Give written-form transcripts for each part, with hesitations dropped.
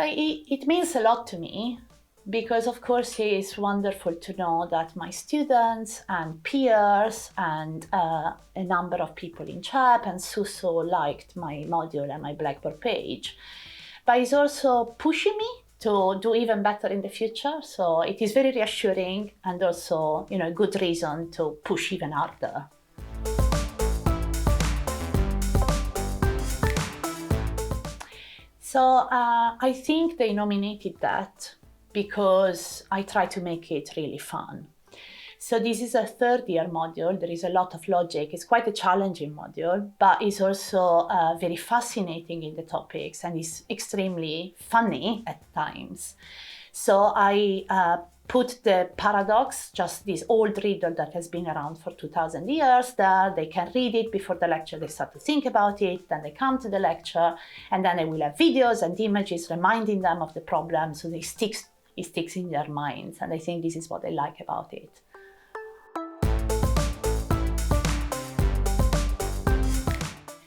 So it means a lot to me because, of course, it's wonderful to know that my students and peers and a number of people in chat and Suso liked my module and my Blackboard page. But it's also pushing me to do even better in the future. So it is very reassuring and also, a good reason to push even harder. So I think they nominated that because I try to make it really fun. So this is a third-year module. There is a lot of logic. It's quite a challenging module, but it's also very fascinating in the topics and it's extremely funny at times. So I put the paradox, just this old riddle that has been around for 2000 years there. They can read it before the lecture, they start to think about it, then they come to the lecture, and then they will have videos and images reminding them of the problem, so it sticks in their minds, and I think this is what I like about it.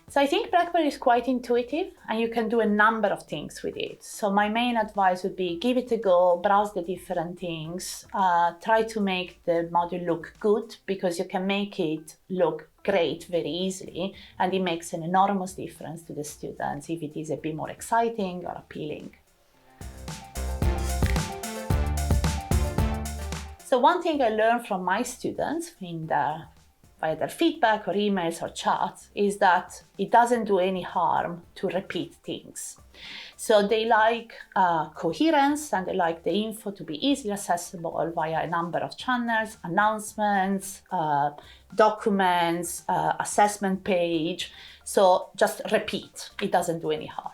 So I think Blackboard is quite intuitive and you can do a number of things with it. So my main advice would be give it a go, browse the different things, try to make the module look good because you can make it look great very easily and it makes an enormous difference to the students if it is a bit more exciting or appealing. So one thing I learned from my students via their feedback or emails or chats is that it doesn't do any harm to repeat things. So they like coherence and they like the info to be easily accessible via a number of channels, announcements, documents, assessment page. So just repeat, it doesn't do any harm.